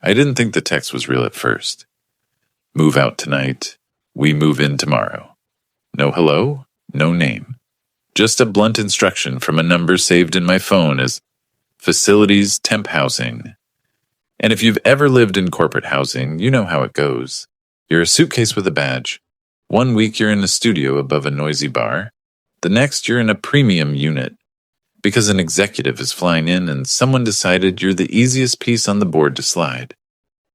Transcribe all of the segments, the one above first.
I didn't think the text was real at first. Move out tonight. We move in tomorrow. No hello, no name. Just a blunt instruction from a number saved in my phone as Facilities Temp Housing. And if you've ever lived in corporate housing, you know how it goes. You're a suitcase with a badge. 1 week you're in a studio above a noisy bar. The next you're in a premium unit because an executive is flying in and someone decided you're the easiest piece on the board to slide.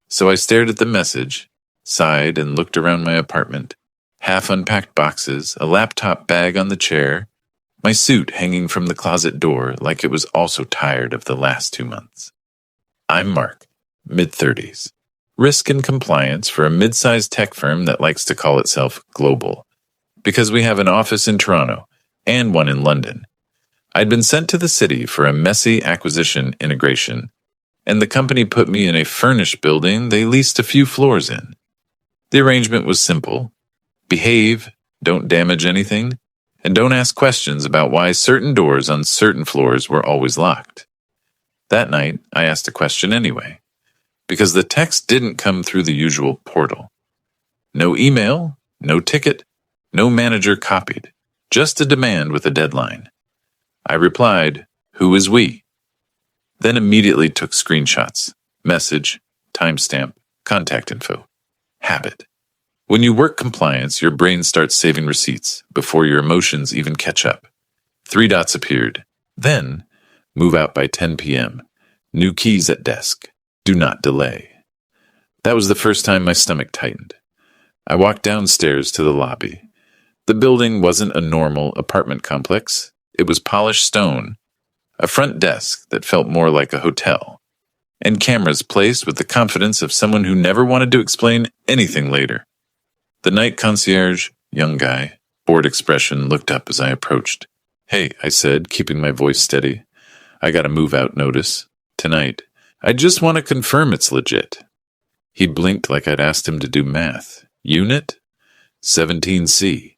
So I stared at the message, sighed, and looked around my apartment. Half-unpacked boxes, a laptop bag on the chair, my suit hanging from the closet door like it was also tired of the last 2 months. I'm Mark, mid-30s. Risk and compliance for a mid-sized tech firm that likes to call itself global, because we have an office in Toronto and one in London. I'd been sent to the city for a messy acquisition integration, and the company put me in a furnished building they leased a few floors in. The arrangement was simple. Behave, don't damage anything, and don't ask questions about why certain doors on certain floors were always locked. That night, I asked a question anyway, because the text didn't come through the usual portal. No email, no ticket, no manager copied, just a demand with a deadline. I replied, "Who is we?" Then immediately took screenshots, message, timestamp, contact info. Habit. When you work compliance, your brain starts saving receipts before your emotions even catch up. 3 dots appeared. Then, move out by 10 p.m. New keys at desk. Do not delay. That was the first time my stomach tightened. I walked downstairs to the lobby. The building wasn't a normal apartment complex. It was polished stone, a front desk that felt more like a hotel, and cameras placed with the confidence of someone who never wanted to explain anything later. The night concierge, young guy, bored expression, looked up as I approached. "Hey," I said, keeping my voice steady. "I got a move-out notice. Tonight. I just want to confirm it's legit." He blinked like I'd asked him to do math. "Unit? 17C.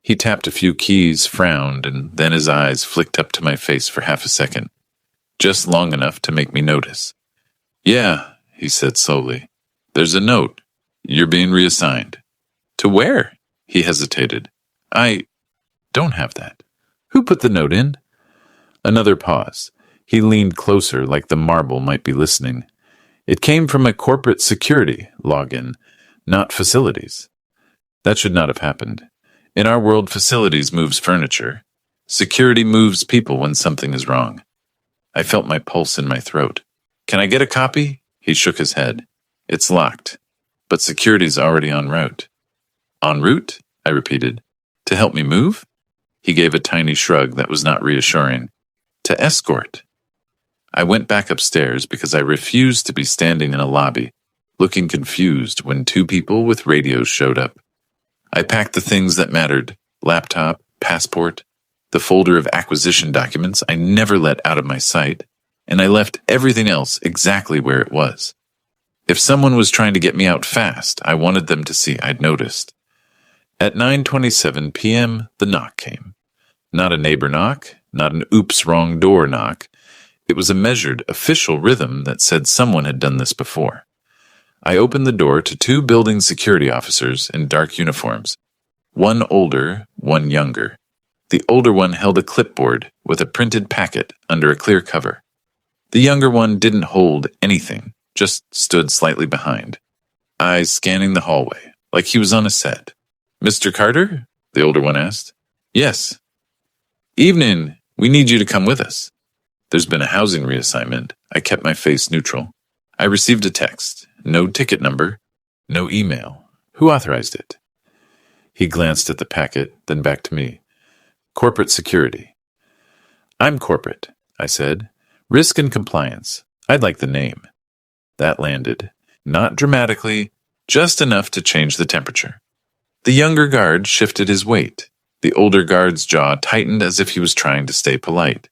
He tapped a few keys, frowned, and then his eyes flicked up to my face for half a second, just long enough to make me notice. "Yeah," he said slowly. "There's a note. You're being reassigned." "To where?" He hesitated. "I don't have that." "Who put the note in?" Another pause. He leaned closer like the marble might be listening. "It came from a corporate security login, not facilities." That should not have happened. In our world, facilities moves furniture. Security moves people when something is wrong. I felt my pulse in my throat. "Can I get a copy?" He shook his head. "It's locked, but security's already en route." "En route?" I repeated. "To help me move?" He gave a tiny shrug that was not reassuring. "To escort." I went back upstairs because I refused to be standing in a lobby, looking confused when 2 people with radios showed up. I packed the things that mattered, laptop, passport, the folder of acquisition documents I never let out of my sight, and I left everything else exactly where it was. If someone was trying to get me out fast, I wanted them to see I'd noticed. At 9:27 p.m., the knock came. Not a neighbor knock, not an oops, wrong door knock. It was a measured, official rhythm that said someone had done this before. I opened the door to 2 building security officers in dark uniforms, one older, one younger. The older one held a clipboard with a printed packet under a clear cover. The younger one didn't hold anything, just stood slightly behind, eyes scanning the hallway, like he was on a set. "Mr. Carter?" the older one asked. "Yes." "Evening. We need you to come with us." There's been a housing reassignment. I kept my face neutral. I received a text. No ticket number. No email. Who authorized it? He glanced at the packet, then back to me. "Corporate security." "I'm corporate," I said. "Risk and compliance. I'd like the name." That landed. Not dramatically, just enough to change the temperature. The younger guard shifted his weight. The older guard's jaw tightened as if he was trying to stay polite.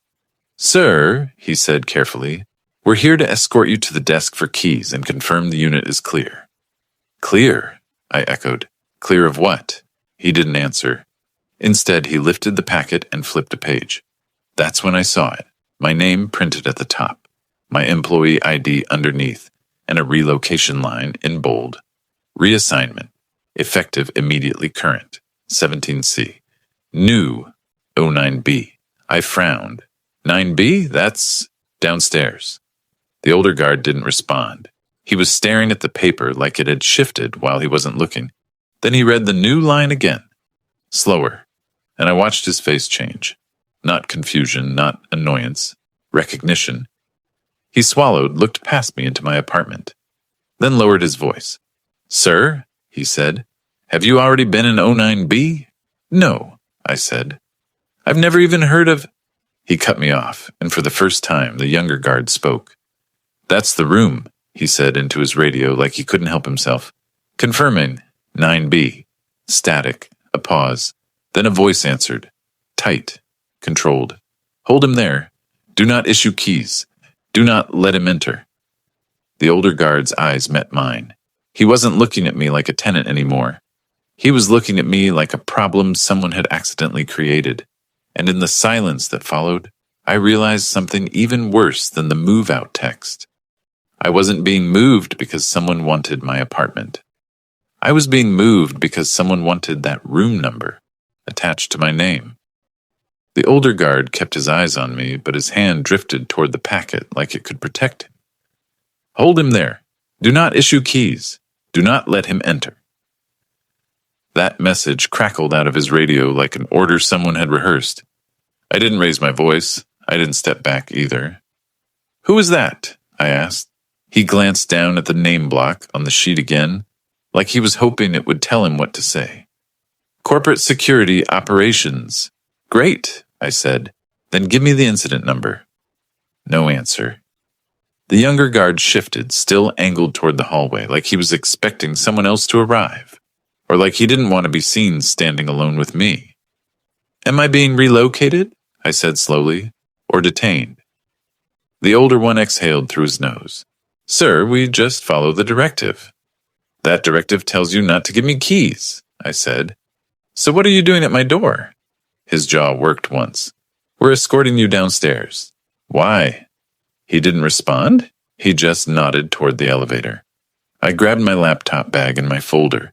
"Sir," he said carefully, "we're here to escort you to the desk for keys and confirm the unit is clear." "Clear?" I echoed. "Clear of what?" He didn't answer. Instead, he lifted the packet and flipped a page. That's when I saw it. My name printed at the top, my employee ID underneath, and a relocation line in bold. Reassignment. Effective immediately current. 17C. New. 09B. I frowned. 9B? That's downstairs. The older guard didn't respond. He was staring at the paper like it had shifted while he wasn't looking. Then he read the new line again. Slower. And I watched his face change. Not confusion, not annoyance. Recognition. He swallowed, looked past me into my apartment. Then lowered his voice. Sir, he said, have you already been in 09B? No, I said. I've never even heard of... He cut me off, and for the first time, the younger guard spoke. That's the room, he said into his radio like he couldn't help himself. Confirming, 9B. Static, a pause. Then a voice answered. Tight, controlled. Hold him there. Do not issue keys. Do not let him enter. The older guard's eyes met mine. He wasn't looking at me like a tenant anymore. He was looking at me like a problem someone had accidentally created. And in the silence that followed, I realized something even worse than the move-out text. I wasn't being moved because someone wanted my apartment. I was being moved because someone wanted that room number attached to my name. The older guard kept his eyes on me, but his hand drifted toward the packet like it could protect him. Hold him there. Do not issue keys. Do not let him enter. That message crackled out of his radio like an order someone had rehearsed. I didn't raise my voice. I didn't step back either. Who is that? I asked. He glanced down at the name block on the sheet again, like he was hoping it would tell him what to say. Corporate Security Operations. Great, I said. Then give me the incident number. No answer. The younger guard shifted, still angled toward the hallway, like he was expecting someone else to arrive, or like he didn't want to be seen standing alone with me. Am I being relocated? I said slowly, or detained? The older one exhaled through his nose. Sir, we just follow the directive. That directive tells you not to give me keys, I said. So what are you doing at my door? His jaw worked once. We're escorting you downstairs. Why? He didn't respond. He just nodded toward the elevator. I grabbed my laptop bag and my folder,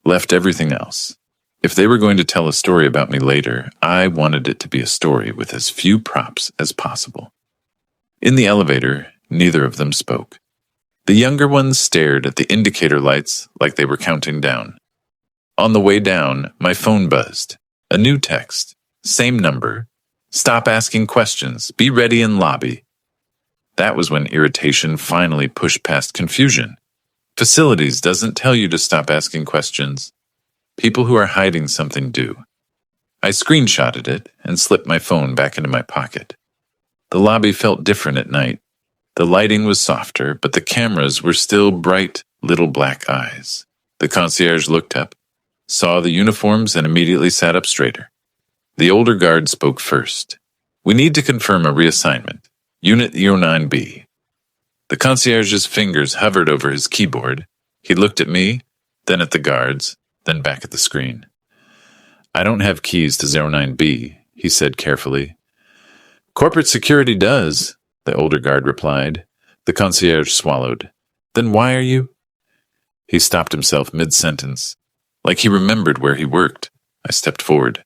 left everything else. If they were going to tell a story about me later, I wanted it to be a story with as few props as possible. In the elevator, neither of them spoke. The younger ones stared at the indicator lights like they were counting down. On the way down, my phone buzzed. A new text. Same number. Stop asking questions. Be ready in lobby. That was when irritation finally pushed past confusion. Facilities doesn't tell you to stop asking questions. People who are hiding something do. I screenshotted it and slipped my phone back into my pocket. The lobby felt different at night. The lighting was softer, but the cameras were still bright little black eyes. The concierge looked up, saw the uniforms, and immediately sat up straighter. The older guard spoke first. We need to confirm a reassignment. Unit 09B. The concierge's fingers hovered over his keyboard. He looked at me, then at the guards, then back at the screen. I don't have keys to 09B, he said carefully. Corporate security does, the older guard replied. The concierge swallowed. Then why are you? He stopped himself mid-sentence, like he remembered where he worked. I stepped forward.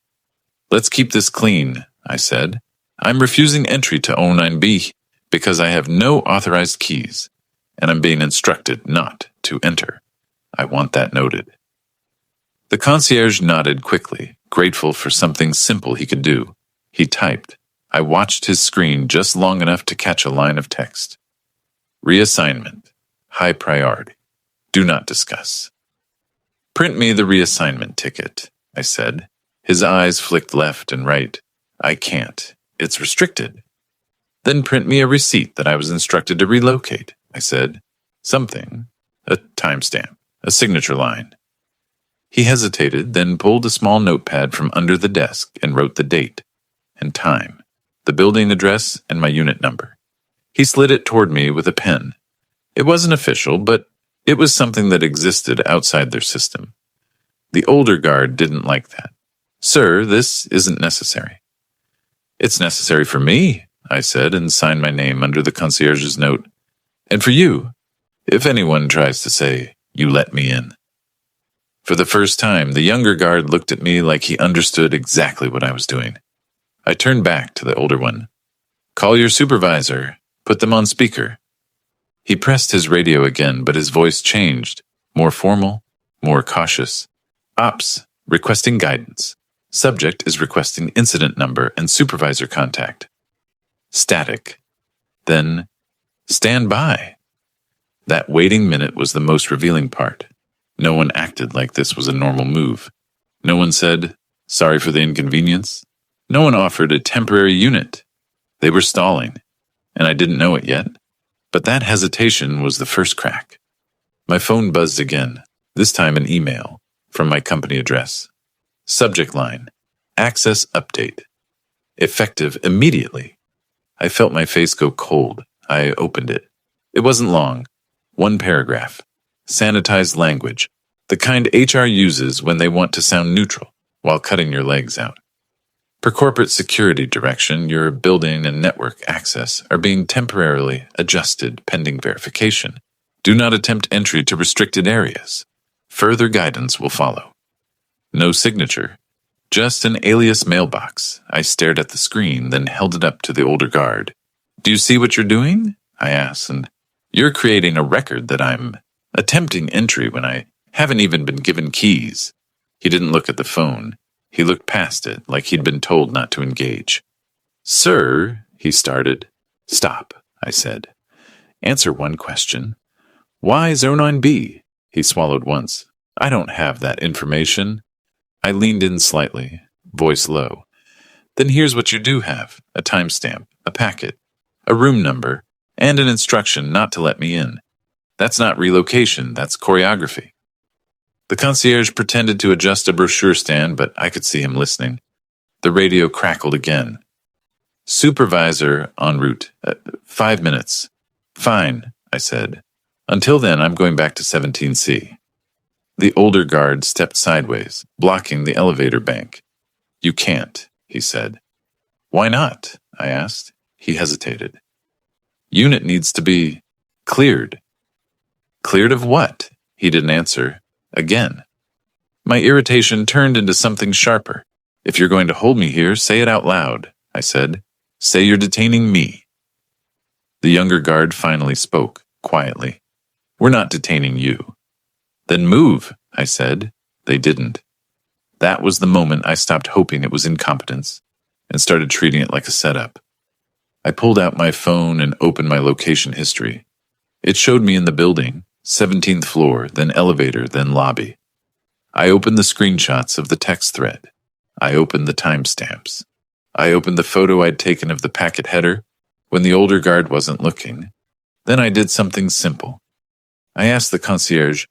Let's keep this clean, I said. I'm refusing entry to 09B because I have no authorized keys, and I'm being instructed not to enter. I want that noted. The concierge nodded quickly, grateful for something simple he could do. He typed. I watched his screen just long enough to catch a line of text. Reassignment. High priority. Do not discuss. Print me the reassignment ticket, I said. His eyes flicked left and right. I can't. It's restricted. Then print me a receipt that I was instructed to relocate, I said. Something. A timestamp. A signature line. He hesitated, then pulled a small notepad from under the desk and wrote the date and time, the building address, and my unit number. He slid it toward me with a pen. It wasn't official, but it was something that existed outside their system. The older guard didn't like that. Sir, this isn't necessary. It's necessary for me, I said, and signed my name under the concierge's note. And for you. if anyone tries to say, "You let me in." For the first time, the younger guard looked at me like he understood exactly what I was doing. I turned back to the older one. "Call your supervisor. Put them on speaker." He pressed his radio again, but his voice changed, more formal, more cautious. "Ops, requesting guidance. Subject is requesting incident number and supervisor contact." Static. Then, "Stand by." That waiting minute was the most revealing part. No one acted like this was a normal move. No one said, "Sorry for the inconvenience." No one offered a temporary unit. They were stalling, and I didn't know it yet. But that hesitation was the first crack. My phone buzzed again, this time an email from my company address. Subject line, "Access update." Effective immediately. I felt my face go cold. I opened it. It wasn't long. One paragraph. Sanitized language. The kind HR uses when they want to sound neutral while cutting your legs out. Per corporate security direction, your building and network access are being temporarily adjusted pending verification. Do not attempt entry to restricted areas. Further guidance will follow. No signature. Just an alias mailbox. I stared at the screen, then held it up to the older guard. "Do you see what you're doing?" I asked, and "You're creating a record that I'm attempting entry when I haven't even been given keys." He didn't look at the phone. He looked past it like he'd been told not to engage. "Sir," he started. "Stop," I said. "Answer one question. Why 09B? He swallowed once. "I don't have that information." I leaned in slightly, voice low. "Then here's what you do have: a timestamp, a packet, a room number, and an instruction not to let me in. That's not relocation, that's choreography." The concierge pretended to adjust a brochure stand, but I could see him listening. The radio crackled again. "Supervisor en route. 5 minutes." "Fine," I said. "Until then, I'm going back to 17C. The older guard stepped sideways, blocking the elevator bank. "You can't," he said. "Why not?" I asked. He hesitated. "Unit needs to be cleared." "Cleared of what?" He didn't answer. Again. My irritation turned into something sharper. "If you're going to hold me here, say it out loud," I said. "Say you're detaining me." The younger guard finally spoke, quietly. "We're not detaining you." "Then move," I said. They didn't. That was the moment I stopped hoping it was incompetence and started treating it like a setup. I pulled out my phone and opened my location history. It showed me in the building, 17th floor, then elevator, then lobby. I opened the screenshots of the text thread. I opened the timestamps. I opened the photo I'd taken of the packet header when the older guard wasn't looking. Then I did something simple. I asked the concierge,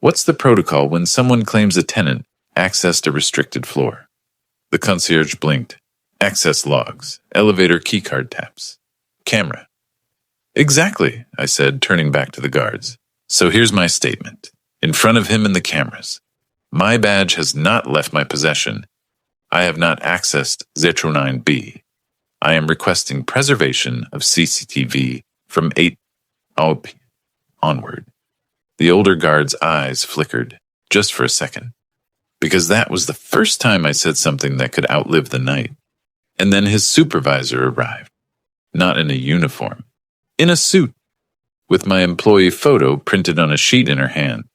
"What's the protocol when someone claims a tenant accessed a restricted floor?" The concierge blinked. "Access logs, elevator keycard taps, camera." "Exactly," I said, turning back to the guards. "So here's my statement, in front of him and the cameras. My badge has not left my possession. I have not accessed 09B. I am requesting preservation of CCTV from 8 onward." The older guard's eyes flickered, just for a second, because that was the first time I said something that could outlive the night. And then his supervisor arrived, not in a uniform, in a suit, with my employee photo printed on a sheet in her hand,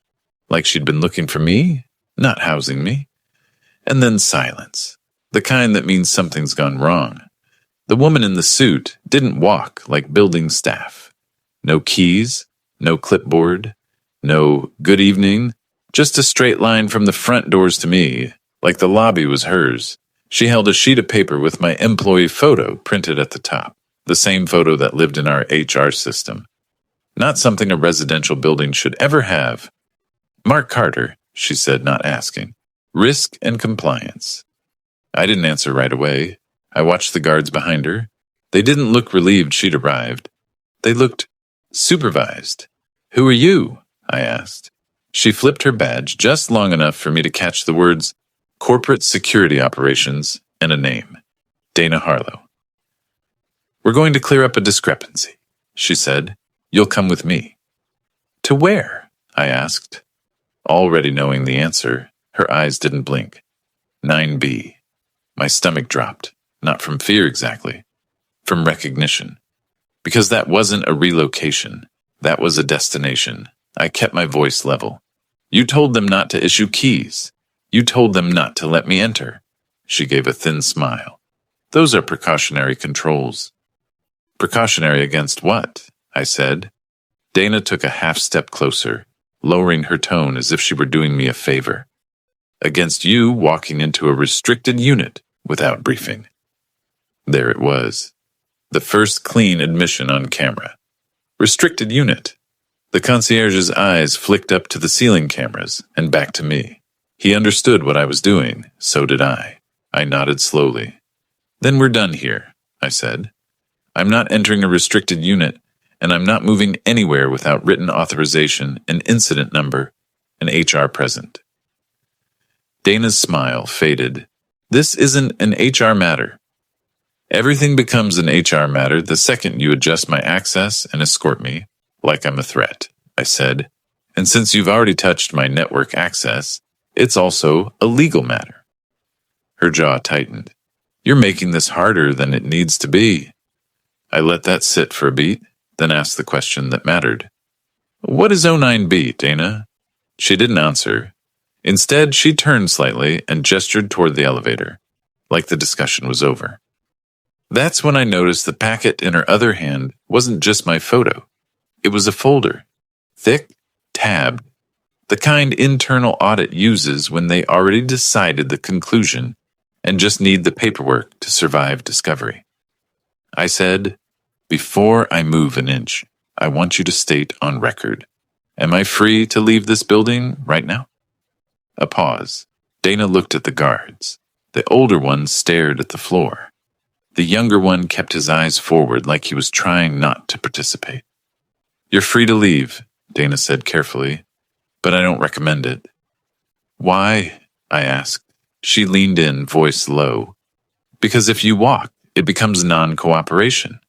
like she'd been looking for me, not housing me. And then silence, the kind that means something's gone wrong. The woman in the suit didn't walk like building staff. No keys, no clipboard, no "good evening," just a straight line from the front doors to me, like the lobby was hers. She held a sheet of paper with my employee photo printed at the top, the same photo that lived in our HR system. Not something a residential building should ever have. "Mark Carter," she said, not asking. "Risk and compliance." I didn't answer right away. I watched the guards behind her. They didn't look relieved she'd arrived. They looked supervised. "Who are you?" I asked. She flipped her badge just long enough for me to catch the words "Corporate Security Operations" and a name. Dana Harlow. "We're going to clear up a discrepancy," she said. "You'll come with me." To where? I asked. Already knowing the answer, her eyes didn't blink. 9B. My stomach dropped, not from fear exactly, from recognition. Because that wasn't a relocation, that was a destination. I kept my voice level. You told them not to issue keys. You told them not to let me enter. She gave a thin smile. Those are precautionary controls. Precautionary against what? I said. Dana took a half step closer, lowering her tone as if she were doing me a favor. Against you walking into a restricted unit without briefing. There it was. The first clean admission on camera. Restricted unit. The concierge's eyes flicked up to the ceiling cameras and back to me. He understood what I was doing, so did I. I nodded slowly. Then we're done here, I said. I'm not entering a restricted unit, and I'm not moving anywhere without written authorization, an incident number, and HR present. Dana's smile faded. This isn't an HR matter. Everything becomes an HR matter the second you adjust my access and escort me, like I'm a threat, I said. And since you've already touched my network access, it's also a legal matter. Her jaw tightened. You're making this harder than it needs to be. I let that sit for a beat, then asked the question that mattered. What is 09B, Dana? She didn't answer. Instead, she turned slightly and gestured toward the elevator, like the discussion was over. That's when I noticed the packet in her other hand wasn't just my photo. It was a folder, thick, tabbed, the kind internal audit uses when they already decided the conclusion and just need the paperwork to survive discovery. I said, before I move an inch, I want you to state on record, am I free to leave this building right now? A pause. Dana looked at the guards. The older one stared at the floor. The younger one kept his eyes forward like he was trying not to participate. You're free to leave, Dana said carefully, but I don't recommend it. Why? I asked. She leaned in, voice low. Because if you walk, it becomes non-cooperation.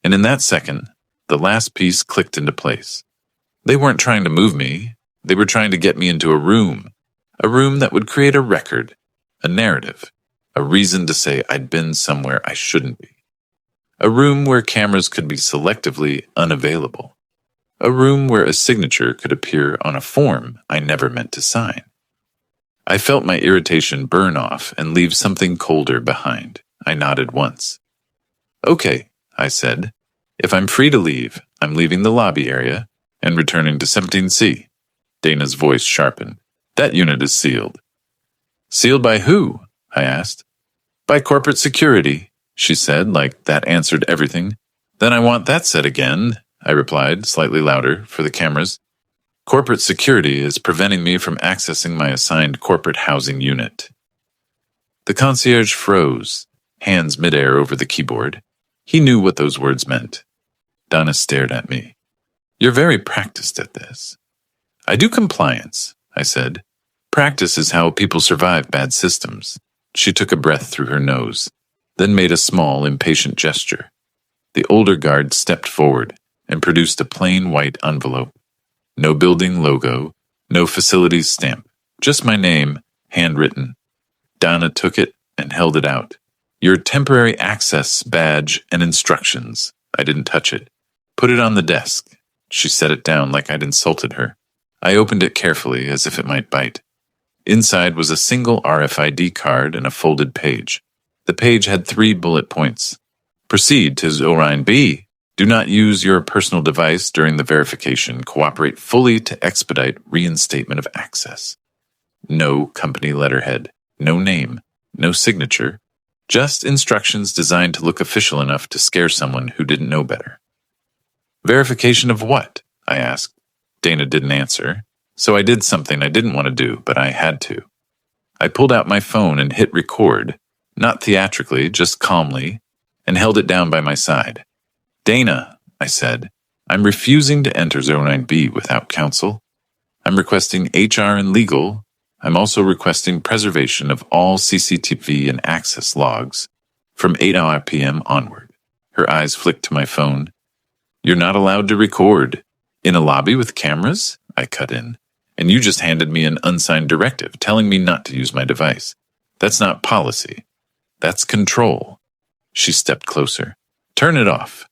And in that second, the last piece clicked into place. They weren't trying to move me. They were trying to get me into a room that would create a record, a narrative, a reason to say I'd been somewhere I shouldn't be. A room where cameras could be selectively unavailable. A room where a signature could appear on a form I never meant to sign. I felt my irritation burn off and leave something colder behind. I nodded once. Okay, I said. If I'm free to leave, I'm leaving the lobby area and returning to 17C. Dana's voice sharpened. That unit is sealed. Sealed by who? I asked. By corporate security, she said, like that answered everything. Then I want that said again, I replied, slightly louder, for the cameras. Corporate security is preventing me from accessing my assigned corporate housing unit. The concierge froze, hands midair over the keyboard. He knew what those words meant. Donna stared at me. You're very practiced at this. I do compliance, I said. Practice is how people survive bad systems. She took a breath through her nose, then made a small, impatient gesture. The older guard stepped forward and produced a plain white envelope. No building logo, no facilities stamp, just my name, handwritten. Donna took it and held it out. Your temporary access badge and instructions. I didn't touch it. Put it on the desk. She set it down like I'd insulted her. I opened it carefully as if it might bite. Inside was a single RFID card and a folded page. The page had 3 bullet points. Proceed to 09B. Do not use your personal device during the verification. Cooperate fully to expedite reinstatement of access. No company letterhead, no name, no signature, just instructions designed to look official enough to scare someone who didn't know better. Verification of what? I asked. Dana didn't answer, so I did something I didn't want to do, but I had to. I pulled out my phone and hit record, not theatrically, just calmly, and held it down by my side. Dana, I said, I'm refusing to enter 09B without counsel. I'm requesting HR and legal. I'm also requesting preservation of all CCTV and access logs from 8 p.m. onward. Her eyes flicked to my phone. You're not allowed to record. In a lobby with cameras? I cut in. And you just handed me an unsigned directive telling me not to use my device. That's not policy. That's control. She stepped closer. Turn it off.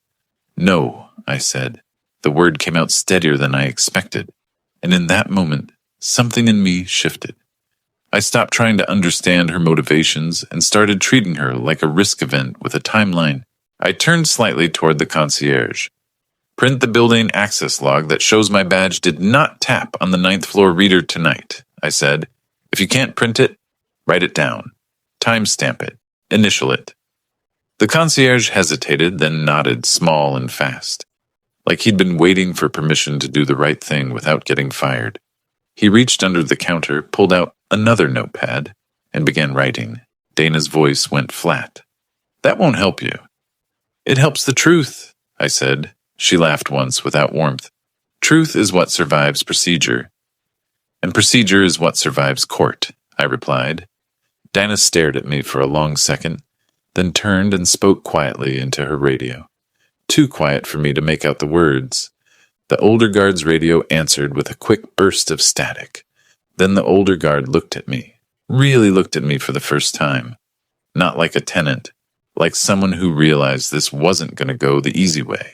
No, I said. The word came out steadier than I expected. And in that moment, something in me shifted. I stopped trying to understand her motivations and started treating her like a risk event with a timeline. I turned slightly toward the concierge. Print the building access log that shows my badge did not tap on the 9th floor reader tonight, I said. If you can't print it, write it down. Timestamp it. Initial it. The concierge hesitated, then nodded small and fast, like he'd been waiting for permission to do the right thing without getting fired. He reached under the counter, pulled out another notepad, and began writing. Dana's voice went flat. That won't help you. It helps the truth, I said. She laughed once without warmth. Truth is what survives procedure. And procedure is what survives court, I replied. Dana stared at me for a long second, then turned and spoke quietly into her radio. Too quiet for me to make out the words. The older guard's radio answered with a quick burst of static. Then the older guard looked at me, really looked at me for the first time. Not like a tenant, like someone who realized this wasn't going to go the easy way.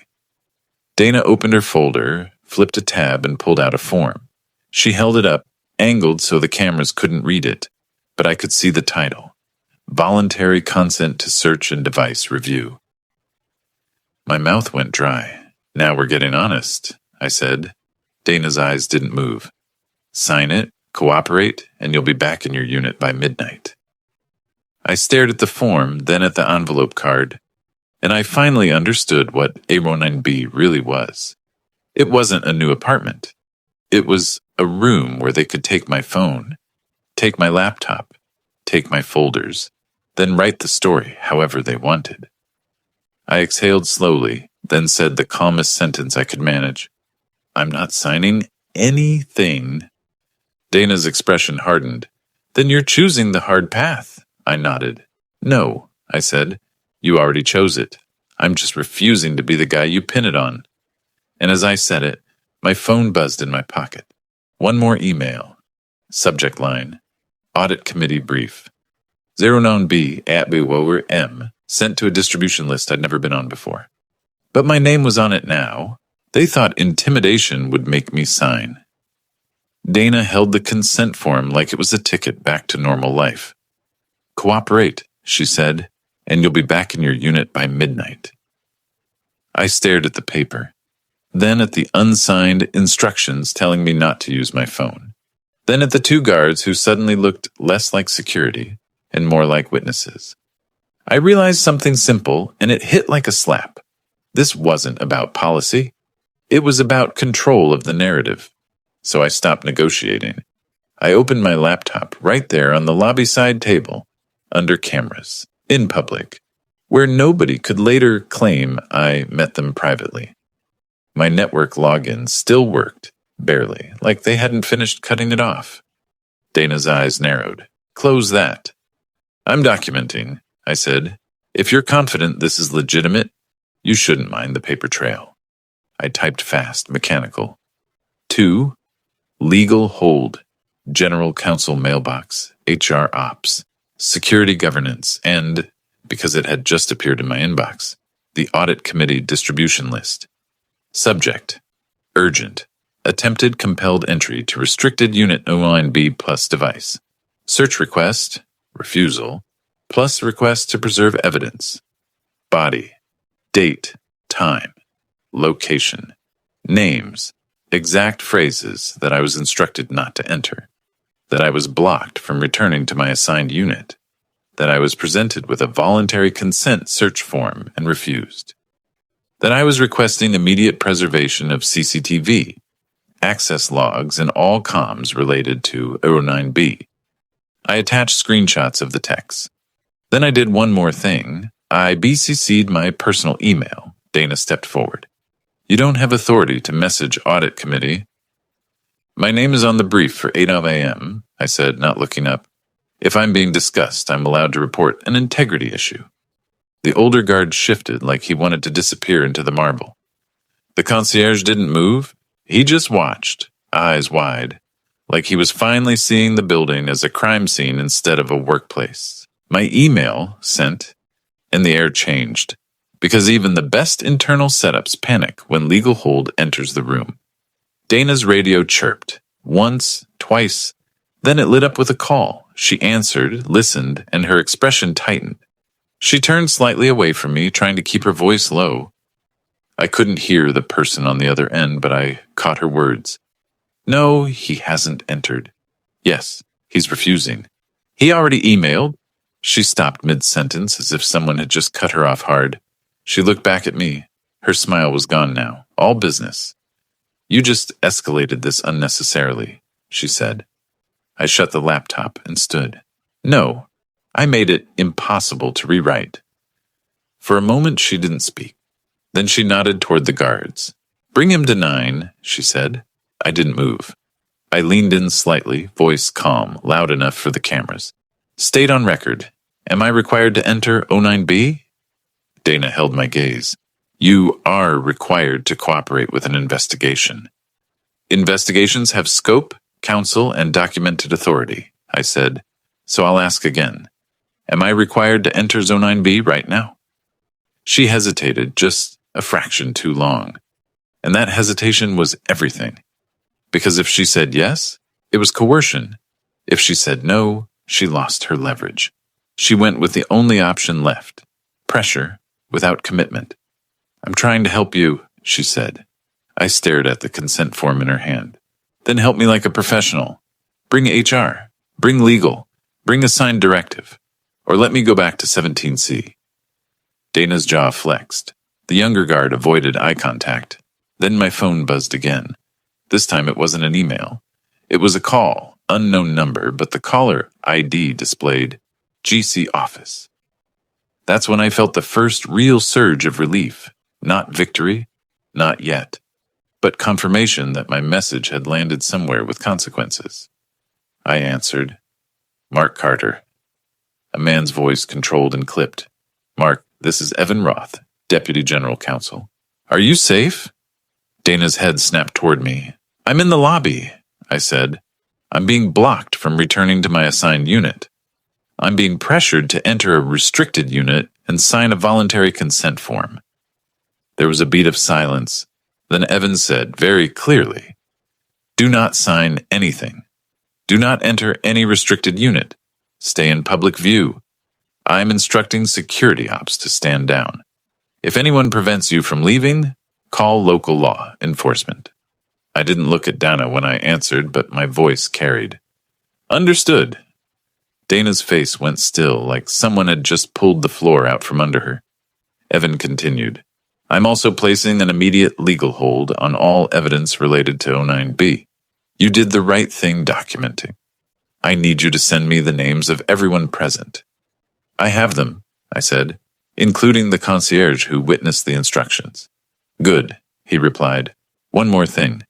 Dana opened her folder, flipped a tab, and pulled out a form. She held it up, angled so the cameras couldn't read it, but I could see the title. Voluntary Consent to Search and Device Review. My mouth went dry. Now we're getting honest, I said. Dana's eyes didn't move. Sign it, cooperate, and you'll be back in your unit by midnight. I stared at the form, then at the envelope card, and I finally understood what A19B really was. It wasn't a new apartment. It was a room where they could take my phone, take my laptop, take my folders, then write the story however they wanted. I exhaled slowly, then said the calmest sentence I could manage. I'm not signing anything. Dana's expression hardened. Then you're choosing the hard path, I nodded. No, I said. You already chose it. I'm just refusing to be the guy you pin it on. And as I said it, my phone buzzed in my pocket. One more email. Subject line. Audit Committee Brief. 09B at Bewower M. Sent to a distribution list I'd never been on before. But my name was on it now. They thought intimidation would make me sign. Dana held the consent form like it was a ticket back to normal life. Cooperate, she said, and you'll be back in your unit by midnight. I stared at the paper, then at the unsigned instructions telling me not to use my phone, then at the two guards who suddenly looked less like security and more like witnesses. I realized something simple, and it hit like a slap. This wasn't about policy. It was about control of the narrative. So I stopped negotiating. I opened my laptop right there on the lobby side table, under cameras, in public, where nobody could later claim I met them privately. My network login still worked, barely, like they hadn't finished cutting it off. Dana's eyes narrowed. Close that. I'm documenting, I said. If you're confident this is legitimate, you shouldn't mind the paper trail. I typed fast, mechanical. 2. Legal hold. General Counsel mailbox. HR ops. Security governance. And, because it had just appeared in my inbox, the Audit Committee distribution list. Subject. Urgent. Attempted compelled entry to restricted unit 09B plus device. Search request. Refusal. Plus request to preserve evidence. Body. Date. Time. Location. Names. Exact phrases that I was instructed not to enter. That I was blocked from returning to my assigned unit. That I was presented with a voluntary consent search form and refused. That I was requesting immediate preservation of CCTV, access logs, and all comms related to 09B. I attached screenshots of the text. Then I did one more thing. I BCC'd my personal email. Dana stepped forward. You don't have authority to message Audit Committee. My name is on the brief for 8 a.m., I said, not looking up. If I'm being discussed, I'm allowed to report an integrity issue. The older guard shifted like he wanted to disappear into the marble. The concierge didn't move. He just watched, eyes wide, like he was finally seeing the building as a crime scene instead of a workplace. My email sent, and the air changed, because even the best internal setups panic when legal hold enters the room. Dana's radio chirped, once, twice, then it lit up with a call. She answered, listened, and her expression tightened. She turned slightly away from me, trying to keep her voice low. I couldn't hear the person on the other end, but I caught her words. No, he hasn't entered. Yes, he's refusing. He already emailed. She stopped mid-sentence as if someone had just cut her off hard. She looked back at me. Her smile was gone now. All business. You just escalated this unnecessarily, she said. I shut the laptop and stood. No, I made it impossible to rewrite. For a moment she didn't speak. Then she nodded toward the guards. Bring him to 9, she said. I didn't move. I leaned in slightly, voice calm, loud enough for the cameras. State on record. Am I required to enter 09B? Dana held my gaze. You are required to cooperate with an investigation. Investigations have scope, counsel, and documented authority, I said. So I'll ask again. Am I required to enter Zone 9B right now? She hesitated, just a fraction too long. And that hesitation was everything. Because if she said yes, it was coercion. If she said no, she lost her leverage. She went with the only option left. Pressure, without commitment. I'm trying to help you, she said. I stared at the consent form in her hand. Then help me like a professional. Bring HR. Bring legal. Bring a signed directive. Or let me go back to 17C. Dana's jaw flexed. The younger guard avoided eye contact. Then my phone buzzed again. This time it wasn't an email. It was a call, unknown number, but the caller ID displayed GC office. That's when I felt the first real surge of relief. Not victory, not yet, but confirmation that my message had landed somewhere with consequences. I answered, Mark Carter. A man's voice controlled and clipped. Mark, this is Evan Roth, Deputy General Counsel. Are you safe? Dana's head snapped toward me. I'm in the lobby, I said. I'm being blocked from returning to my assigned unit. I'm being pressured to enter a restricted unit and sign a voluntary consent form. There was a beat of silence. Then Evan said very clearly, Do not sign anything. Do not enter any restricted unit. Stay in public view. I'm instructing security ops to stand down. If anyone prevents you from leaving, call local law enforcement. I didn't look at Dana when I answered, but my voice carried. Understood. Dana's face went still, like someone had just pulled the floor out from under her. Evan continued. I'm also placing an immediate legal hold on all evidence related to 09B. You did the right thing documenting. I need you to send me the names of everyone present. I have them, I said, including the concierge who witnessed the instructions. Good, he replied. One more thing.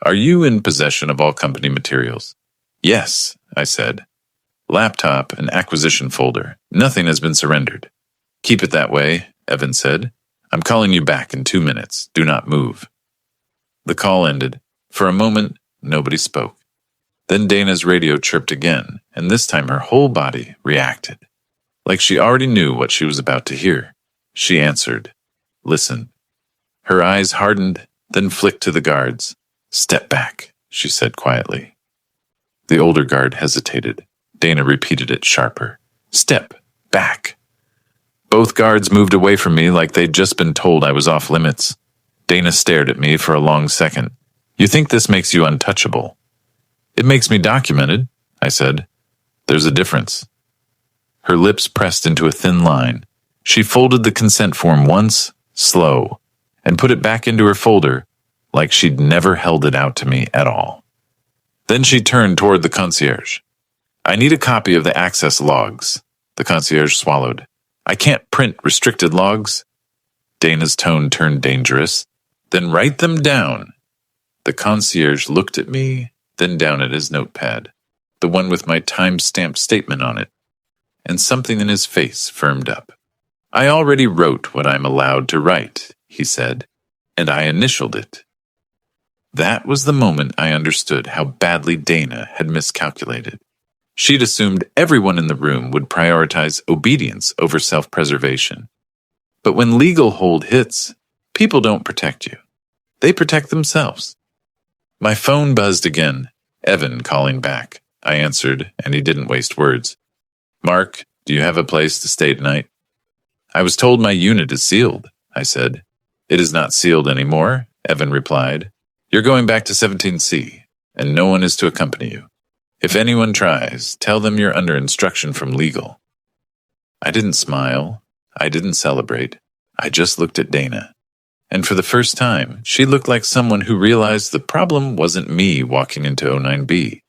Are you in possession of all company materials? Yes, I said. Laptop and acquisition folder. Nothing has been surrendered. Keep it that way, Evan said. I'm calling you back in 2 minutes. Do not move. The call ended. For a moment, nobody spoke. Then Dana's radio chirped again, and this time her whole body reacted. Like she already knew what she was about to hear. She answered. Listen. Her eyes hardened, then flicked to the guards. Step back, she said quietly. The older guard hesitated. Dana repeated it sharper. Step back. Both guards moved away from me like they'd just been told I was off limits. Dana stared at me for a long second. You think this makes you untouchable? It makes me documented, I said. There's a difference. Her lips pressed into a thin line. She folded the consent form once, slow, and put it back into her folder like she'd never held it out to me at all. Then she turned toward the concierge. I need a copy of the access logs. The concierge swallowed. I can't print restricted logs. Dana's tone turned dangerous. Then write them down. The concierge looked at me, then down at his notepad, the one with my time-stamped statement on it, and something in his face firmed up. I already wrote what I'm allowed to write, he said, and I initialed it. That was the moment I understood how badly Dana had miscalculated. She'd assumed everyone in the room would prioritize obedience over self-preservation. But when legal hold hits, people don't protect you. They protect themselves. My phone buzzed again. Evan calling back. I answered, and he didn't waste words. Mark, do you have a place to stay tonight? I was told my unit is sealed, I said. It is not sealed anymore, Evan replied. You're going back to 17C, and no one is to accompany you. If anyone tries, tell them you're under instruction from legal. I didn't smile. I didn't celebrate. I just looked at Dana. And for the first time, she looked like someone who realized the problem wasn't me walking into 09B.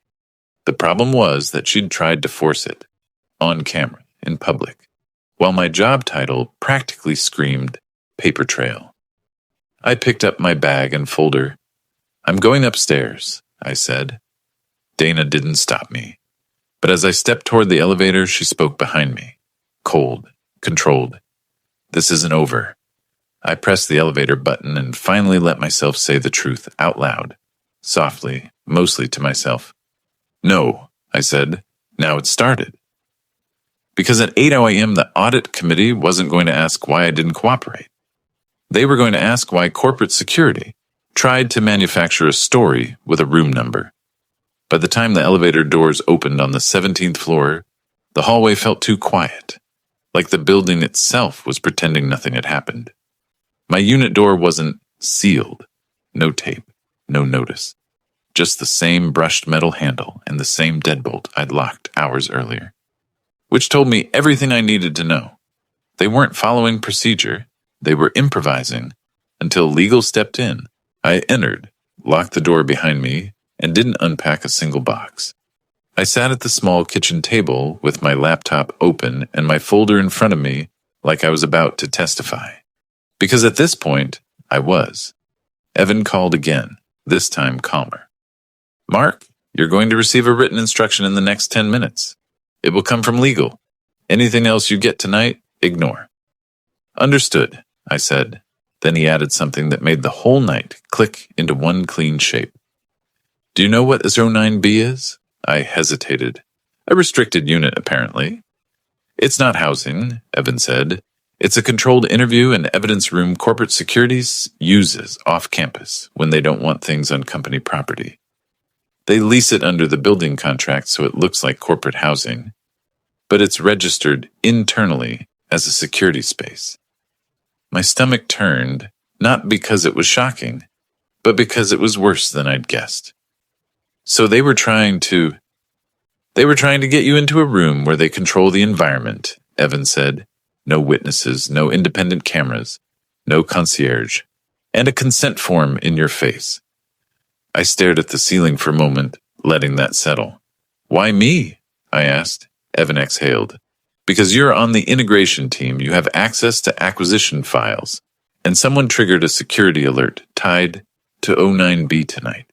The problem was that she'd tried to force it, on camera, in public, while my job title practically screamed paper trail. I picked up my bag and folder. I'm going upstairs, I said. Dana didn't stop me. But as I stepped toward the elevator, she spoke behind me. Cold, controlled. This isn't over. I pressed the elevator button and finally let myself say the truth out loud, softly, mostly to myself. No, I said. Now it started. Because at 8 a.m. the audit committee wasn't going to ask why I didn't cooperate. They were going to ask why corporate security tried to manufacture a story with a room number. By the time the elevator doors opened on the 17th floor, the hallway felt too quiet, like the building itself was pretending nothing had happened. My unit door wasn't sealed. No tape, no notice. Just the same brushed metal handle and the same deadbolt I'd locked hours earlier. Which told me everything I needed to know. They weren't following procedure. They were improvising until legal stepped in. I entered, locked the door behind me, and didn't unpack a single box. I sat at the small kitchen table with my laptop open and my folder in front of me like I was about to testify. Because at this point, I was. Evan called again, this time calmer. Mark, you're going to receive a written instruction in the next 10 minutes. It will come from legal. Anything else you get tonight, ignore. Understood, I said. Then he added something that made the whole night click into one clean shape. Do you know what 09B is? I hesitated. A restricted unit, apparently. It's not housing, Evan said. It's a controlled interview and evidence room corporate securities uses off-campus when they don't want things on company property. They lease it under the building contract so it looks like corporate housing, but it's registered internally as a security space. My stomach turned, not because it was shocking, but because it was worse than I'd guessed. So they were trying to get you into a room where they control the environment, Evan said. No witnesses, no independent cameras, no concierge, and a consent form in your face. I stared at the ceiling for a moment, letting that settle. Why me? I asked. Evan exhaled. Because you're on the integration team, you have access to acquisition files, and someone triggered a security alert tied to 09B tonight.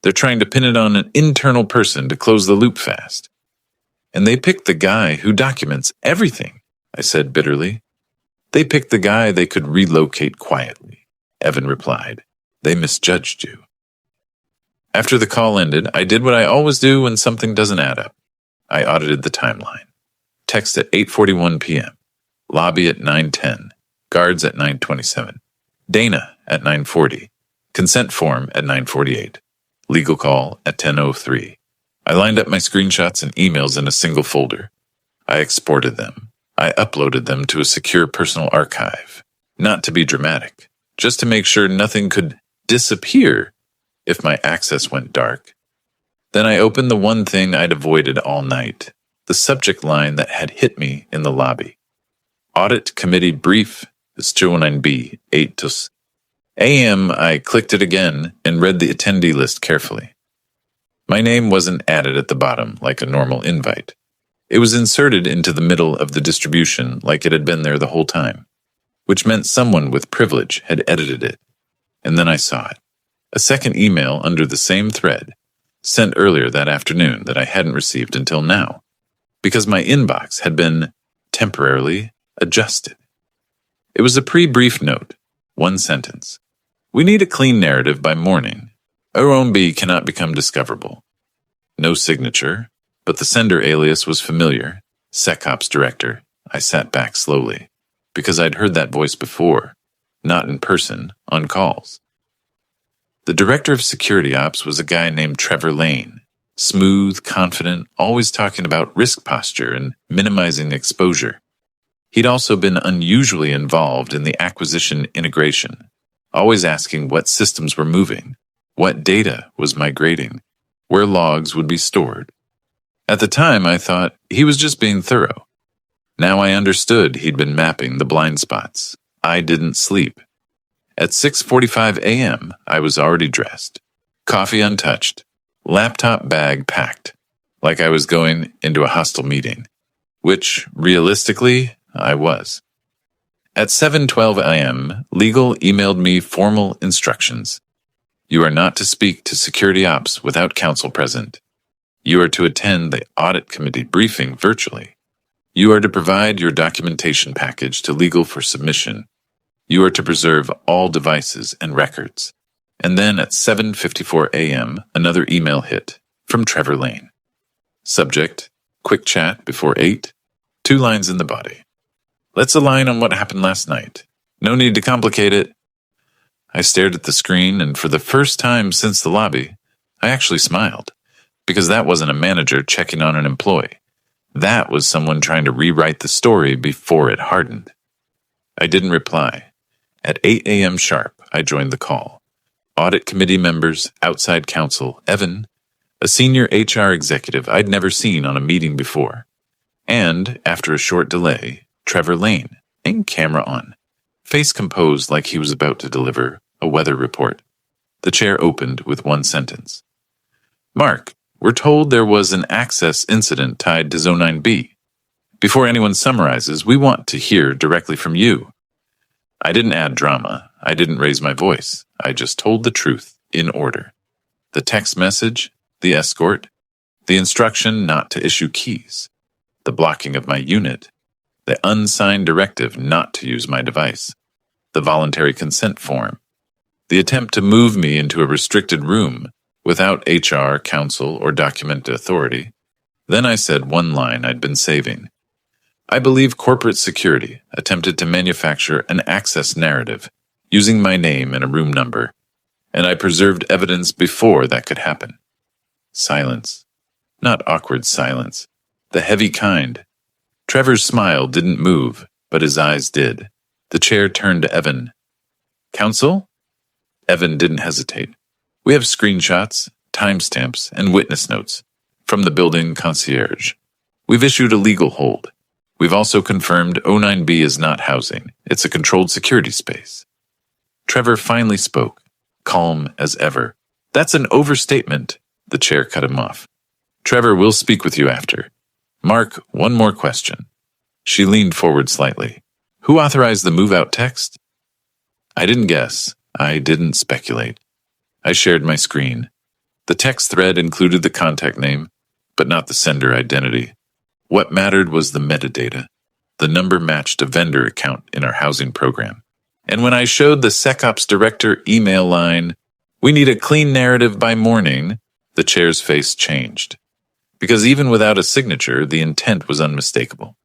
They're trying to pin it on an internal person to close the loop fast. And they picked the guy who documents everything, I said bitterly. They picked the guy they could relocate quietly, Evan replied. They misjudged you. After the call ended, I did what I always do when something doesn't add up. I audited the timeline. Text at 8:41 p.m. Lobby at 9:10. Guards at 9:27. Dana at 9:40. Consent form at 9:48. Legal call at 10:03. I lined up my screenshots and emails in a single folder. I exported them. I uploaded them to a secure personal archive. Not to be dramatic, just to make sure nothing could disappear if my access went dark. Then I opened the one thing I'd avoided all night, the subject line that had hit me in the lobby. Audit Committee Brief, 09B, 8 a.m. I clicked it again and read the attendee list carefully. My name wasn't added at the bottom like a normal invite. It was inserted into the middle of the distribution like it had been there the whole time, which meant someone with privilege had edited it. And then I saw it. A second email under the same thread, sent earlier that afternoon that I hadn't received until now, because my inbox had been temporarily adjusted. It was a pre-brief note, one sentence. We need a clean narrative by morning. OMB cannot become discoverable. No signature, but the sender alias was familiar. SecOps Director. I sat back slowly, because I'd heard that voice before, not in person, on calls. The Director of Security Ops was a guy named Trevor Lane. Smooth, confident, always talking about risk posture and minimizing exposure. He'd also been unusually involved in the acquisition integration, always asking what systems were moving, what data was migrating, where logs would be stored. At the time, I thought he was just being thorough. Now I understood he'd been mapping the blind spots. I didn't sleep. At 6:45 a.m., I was already dressed, coffee untouched, laptop bag packed, like I was going into a hostile meeting, which, realistically, I was. At 7:12 a.m., legal emailed me formal instructions. You are not to speak to security ops without counsel present. You are to attend the audit committee briefing virtually. You are to provide your documentation package to legal for submission. You are to preserve all devices and records. And then at 7:54 a.m., another email hit from Trevor Lane. Subject, quick chat before 8, 2 lines in the body. Let's align on what happened last night. No need to complicate it. I stared at the screen, and for the first time since the lobby, I actually smiled, because that wasn't a manager checking on an employee. That was someone trying to rewrite the story before it hardened. I didn't reply. At 8 a.m. sharp, I joined the call. Audit committee members, outside counsel, Evan, a senior HR executive I'd never seen on a meeting before, and, after a short delay, Trevor Lane, and camera on, face composed like he was about to deliver a weather report. The chair opened with one sentence. Mark, we're told there was an access incident tied to Zone 9B. Before anyone summarizes, we want to hear directly from you. I didn't add drama. I didn't raise my voice. I just told the truth, in order. The text message, the escort, the instruction not to issue keys, the blocking of my unit, the unsigned directive not to use my device, the voluntary consent form, the attempt to move me into a restricted room without HR, counsel, or document authority. Then I said one line I'd been saving. I believe corporate security attempted to manufacture an access narrative using my name and a room number, and I preserved evidence before that could happen. Silence. Not awkward silence. The heavy kind. Trevor's smile didn't move, but his eyes did. The chair turned to Evan. Counsel? Evan didn't hesitate. We have screenshots, timestamps, and witness notes from the building concierge. We've issued a legal hold. We've also confirmed O9B is not housing. It's a controlled security space. Trevor finally spoke, calm as ever. That's an overstatement. The chair cut him off. Trevor, we'll speak with you after. Mark, one more question. She leaned forward slightly. Who authorized the move-out text? I didn't guess. I didn't speculate. I shared my screen. The text thread included the contact name, but not the sender identity. What mattered was the metadata. The number matched a vendor account in our housing program. And when I showed the SecOps director email line, we need a clean narrative by morning, the chair's face changed. Because even without a signature, the intent was unmistakable.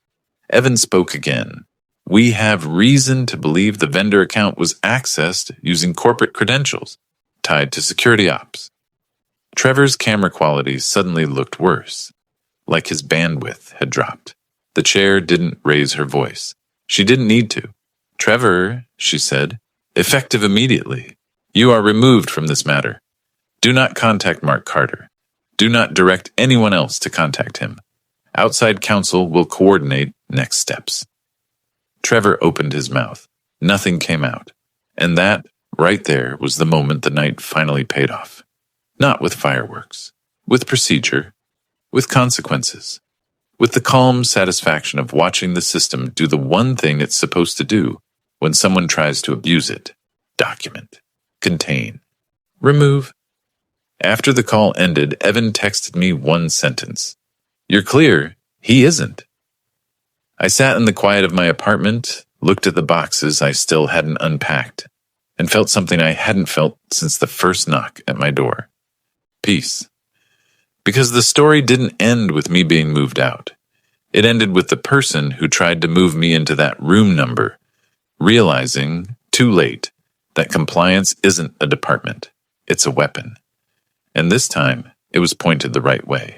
Evan spoke again. We have reason to believe the vendor account was accessed using corporate credentials, tied to security ops. Trevor's camera quality suddenly looked worse, like his bandwidth had dropped. The chair didn't raise her voice. She didn't need to. Trevor, she said, effective immediately. You are removed from this matter. Do not contact Mark Carter. Do not direct anyone else to contact him. Outside counsel will coordinate next steps. Trevor opened his mouth. Nothing came out. And that, right there, was the moment the night finally paid off. Not with fireworks, with procedure, with consequences, with the calm satisfaction of watching the system do the one thing it's supposed to do when someone tries to abuse it: document, contain, remove. After the call ended, Evan texted me one sentence. You're clear, he isn't. I sat in the quiet of my apartment, looked at the boxes I still hadn't unpacked, and felt something I hadn't felt since the first knock at my door. Peace. Because the story didn't end with me being moved out. It ended with the person who tried to move me into that room number, realizing, too late, that compliance isn't a department, it's a weapon. And this time, it was pointed the right way.